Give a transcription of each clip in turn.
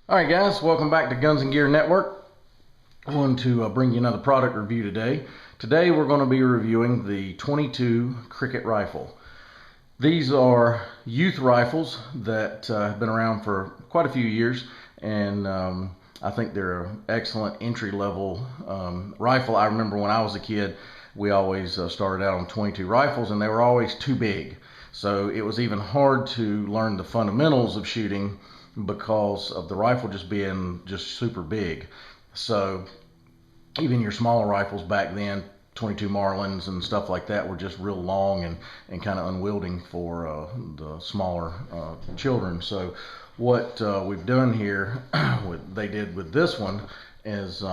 Alright guys, welcome back to Guns and Gear Network. I wanted to bring you another product review today. Today we're going to be reviewing the 22 Crickett Rifle. These are youth rifles that have been around for quite a few years, and I think they're an excellent entry-level rifle. I remember when I was a kid, we always started out on 22 rifles, and they were always too big. So it was even hard to learn the fundamentals of shooting because of the rifle just being super big. So even your smaller rifles back then, 22 Marlins and stuff like that, were just real long and kind of unwielding for the smaller children. So what we've done here, they did with this one, is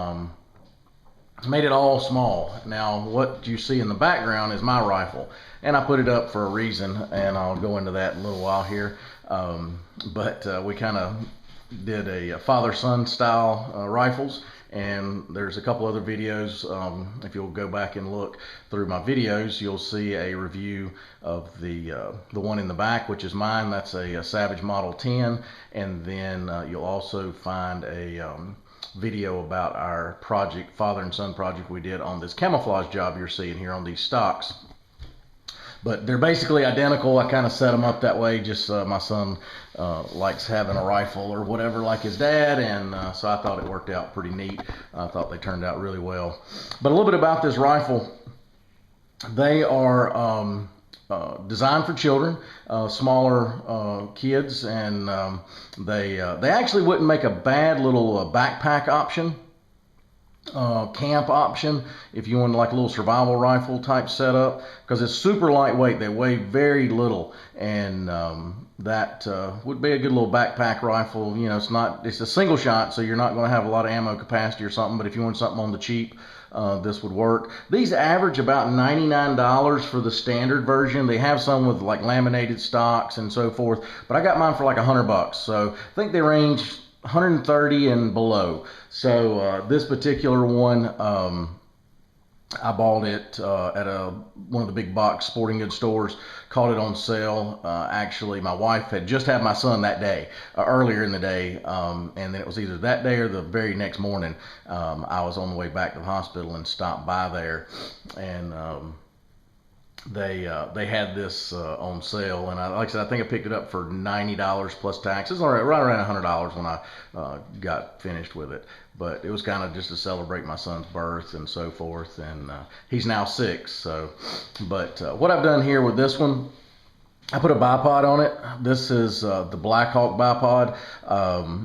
made it all small. Now what you see in the background is my rifle, and I put it up for a reason, and I'll go into that in a little while here. But we kind of did a father-son style rifles, and there's a couple other videos. If you'll go back and look through my videos, you'll see a review of the one in the back, which is mine. That's a Savage Model 10, and then you'll also find a video about our project, father and son project we did on this camouflage job you're seeing here on these stocks. But they're basically identical. I kind of set them up that way. Just my son likes having a rifle or whatever like his dad, and so I thought it worked out pretty neat. I thought they turned out really well. But a little bit about this rifle. They are designed for children, smaller kids, and they actually wouldn't make a bad little backpack option. Camp option if you want like a little survival rifle type setup, because it's super lightweight. They weigh very little, and that would be a good little backpack rifle. You know, it's a single shot, so you're not going to have a lot of ammo capacity or something, but if you want something on the cheap, this would work. These average about $99 for the standard version. They have some with like laminated stocks and so forth, but I got mine for like $100, so I think they range 130 and below. So this particular one, I bought it at one of the big box sporting goods stores. Caught it on sale. Actually, my wife had just had my son that day, earlier in the day, and then it was either that day or the very next morning. I was on the way back to the hospital and stopped by there, and they had this on sale, and like I said, I think I picked it up for $90 plus taxes, or right around $100 when I got finished with it. But it was kind of just to celebrate my son's birth and so forth, and he's now 6. So, but what I've done here with this one, I put a bipod on it. This is the Blackhawk bipod,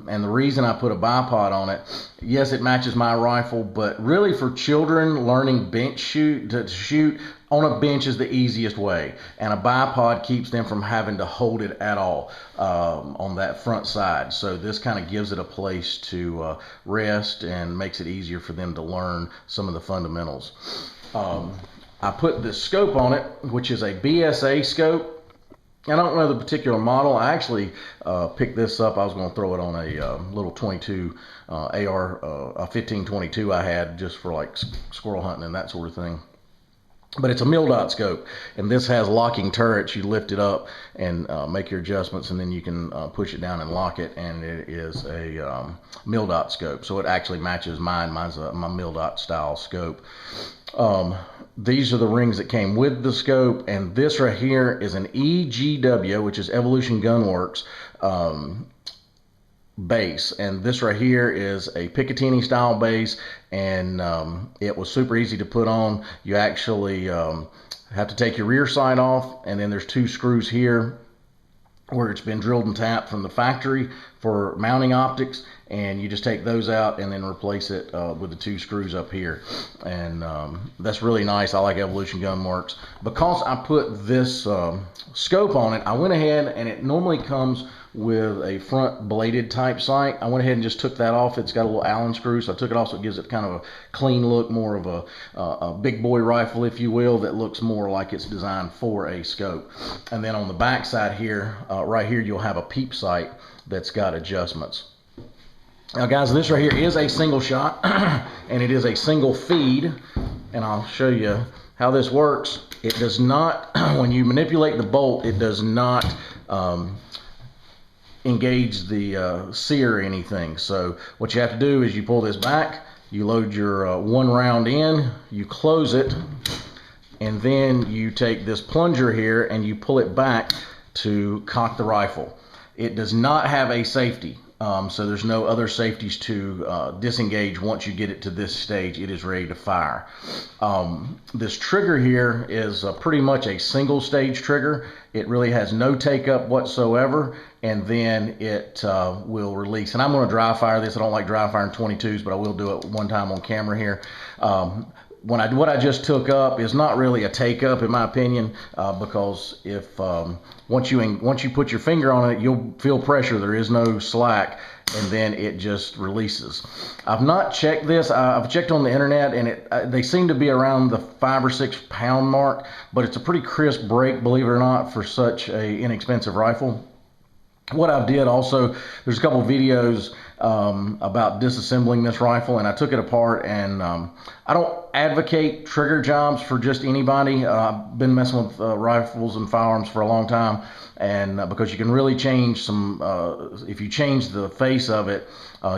and the reason I put a bipod on it, yes, it matches my rifle, but really for children learning bench to shoot on a bench is the easiest way, and a bipod keeps them from having to hold it at all on that front side. So this kind of gives it a place to rest and makes it easier for them to learn some of the fundamentals. I put this scope on it, which is a BSA scope. I don't know the particular model. I actually picked this up. I was going to throw it on a little 22 AR, a 1522 I had just for like squirrel hunting and that sort of thing. But it's a mil-dot scope, and this has locking turrets. You lift it up and make your adjustments, and then you can push it down and lock it, and it is a mil-dot scope. So it actually matches mine. Mine's my mil-dot style scope. These are the rings that came with the scope, and this right here is an EGW, which is Evolution Gunworks base, and this right here is a Picatinny style base, and it was super easy to put on. You actually have to take your rear sight off, and then there's 2 screws here where it's been drilled and tapped from the factory for mounting optics, and you just take those out and then replace it with the 2 screws up here, and that's really nice. I like Evolution Gunworks. Because I put this scope on it, I went ahead, and it normally comes with a front bladed type sight. I went ahead and just took that off. It's got a little Allen screw, so I took it off, so it gives it kind of a clean look, more of a big boy rifle, if you will, that looks more like it's designed for a scope. And then on the back side here, right here, you'll have a peep sight that's got adjustments. Now guys, this right here is a single shot, and it is a single feed, and I'll show you how this works. It does not, when you manipulate the bolt, it does not engage the sear or anything. So what you have to do is you pull this back, you load your one round in, you close it, and then you take this plunger here and you pull it back to cock the rifle. It does not have a safety. So there's no other safeties to disengage. Once you get it to this stage, it is ready to fire. This trigger here is pretty much a single stage trigger. It really has no take up whatsoever, and then it will release. And I'm going to dry fire this. I don't like dry firing 22s, but I will do it one time on camera here. What I just took up is not really a take up in my opinion, because if once you put your finger on it, you'll feel pressure. There is no slack, and then it just releases. I've not checked this. I've checked on the internet, and they seem to be around the 5 or 6 pound mark, but it's a pretty crisp break, believe it or not, for such a inexpensive rifle. What I did also, there's a couple of videos about disassembling this rifle, and I took it apart, and I don't advocate trigger jobs for just anybody. I've been messing with rifles and firearms for a long time, and because you can really change some, if you change the face of it,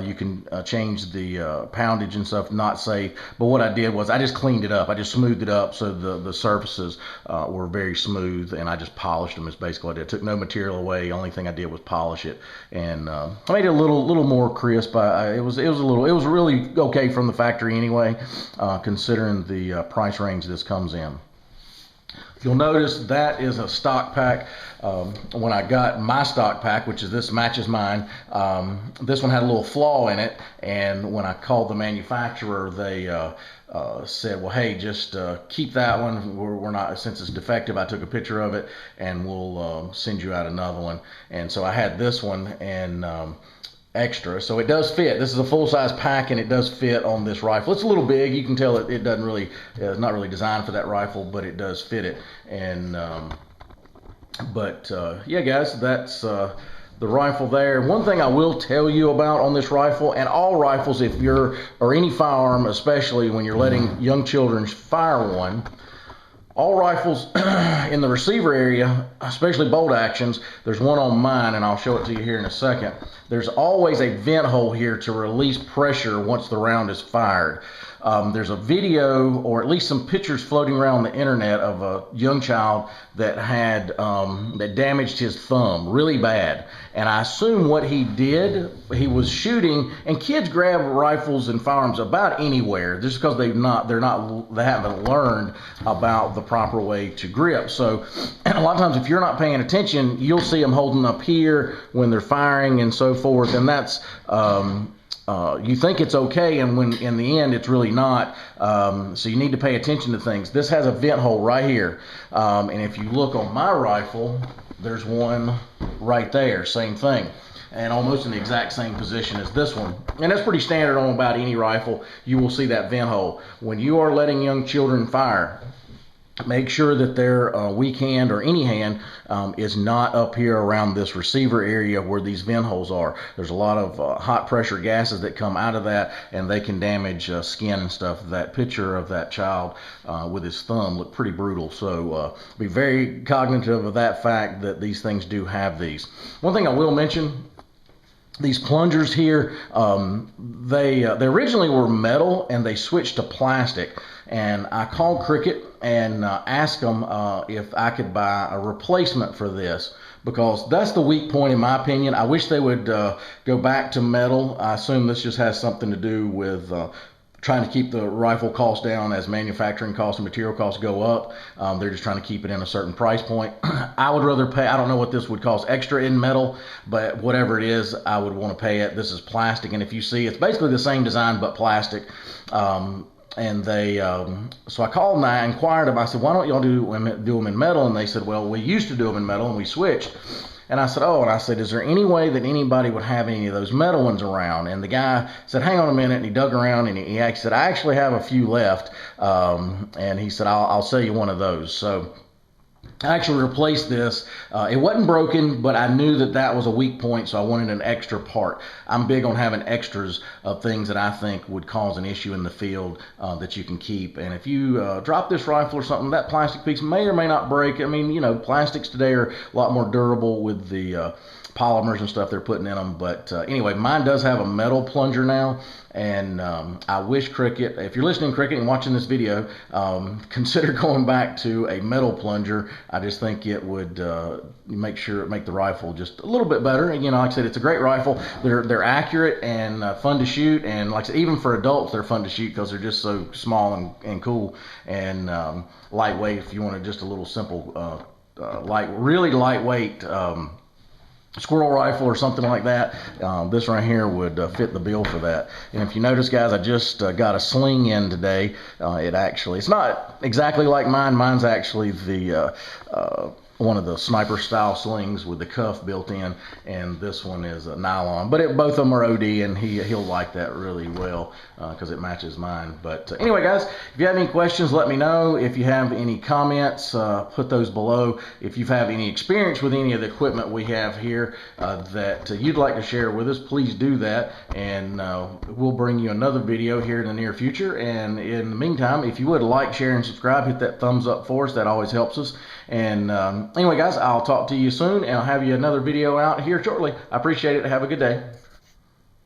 you can change the poundage and stuff, not safe. But what I did was I just cleaned it up. I just smoothed it up so the surfaces were very smooth, and I just polished them is basically what I did. I took no material away. The only thing I did was polish it, and I made it a little more crisp. It was really okay from the factory anyway, considering the price range this comes in. You'll notice that is a stock pack. When I got my stock pack, which is this matches mine, this one had a little flaw in it, and when I called the manufacturer, they said, well, hey, just keep that one. We're not, since it's defective, I took a picture of it, and we'll send you out another one. And so I had this one, and extra, so it does fit. This is a full-size pack, and it does fit on this rifle. It's a little big. You can tell it doesn't really, it's not really designed for that rifle, but it does fit it. And yeah, guys, that's the rifle there. One thing I will tell you about on this rifle, and all rifles, if you're, or any firearm, especially when you're letting young children fire one, all rifles in the receiver area, especially bolt actions, there's one on mine, and I'll show it to you here in a second. There's always a vent hole here to release pressure once the round is fired. There's a video, or at least some pictures floating around the internet, of a young child that had that damaged his thumb really bad. And I assume what he did, he was shooting, and kids grab rifles and firearms about anywhere just because they haven't learned about the proper way to grip. So a lot of times, if you're not paying attention, you'll see them holding up here when they're firing and so forth, and that's you think it's okay, and when in the end it's really not. So you need to pay attention to things. This has a vent hole right here, and if you look on my rifle, there's one right there, same thing, and almost in the exact same position as this one. And that's pretty standard on about any rifle. You will see that vent hole. When you are letting young children fire, make sure that their weak hand, or any hand, is not up here around this receiver area where these vent holes are. There's a lot of hot pressure gases that come out of that, and they can damage skin and stuff. That picture of that child with his thumb looked pretty brutal. So be very cognitive of that fact, that these things do have these. One thing I will mention, these plungers here, they originally were metal, and they switched to plastic. And I called Crickett and asked them if I could buy a replacement for this, because that's the weak point in my opinion. I wish they would go back to metal. I assume this just has something to do with trying to keep the rifle cost down as manufacturing costs and material costs go up. They're just trying to keep it in a certain price point. I would rather pay, I don't know what this would cost extra in metal, but whatever it is, I would want to pay it. This is plastic, and if you see, it's basically the same design but plastic. And they, so I called and I inquired them. I said, why don't y'all do them in metal? And they said, well, we used to do them in metal and we switched. And I said, oh, and I said, is there any way that anybody would have any of those metal ones around? And the guy said, hang on a minute. And he dug around, and he actually said, I actually have a few left. And he said, I'll sell you one of those. So I actually replaced this. It wasn't broken, but I knew that that was a weak point, so I wanted an extra part. I'm big on having extras of things that I think would cause an issue in the field that you can keep. And if you drop this rifle or something, that plastic piece may or may not break. I mean, you know, plastics today are a lot more durable with the polymers and stuff they're putting in them. But anyway, mine does have a metal plunger now, and I wish Crickett, if you're listening, Crickett, and watching this video, consider going back to a metal plunger. I just think it would make the rifle just a little bit better. And, you know, like I said, it's a great rifle. They're accurate and fun to shoot, and like I said, even for adults, they're fun to shoot because they're just so small and cool and lightweight. If you want just a little simple, really lightweight. Squirrel rifle or something like that, this right here would fit the bill for that. And if you notice, guys, I just got a sling in today. It's not exactly like mine. Mine's actually the one of the sniper style slings with the cuff built in, and this one is a nylon. But both of them are OD, and he'll like that really well because it matches mine. But anyway, guys, if you have any questions, let me know. If you have any comments, put those below. If you have any experience with any of the equipment we have here that you'd like to share with us, please do that, and we'll bring you another video here in the near future. And in the meantime, if you would like, share, and subscribe, hit that thumbs up for us. That always helps us. And anyway, guys, I'll talk to you soon, and I'll have you another video out here shortly. I appreciate it. Have a good day.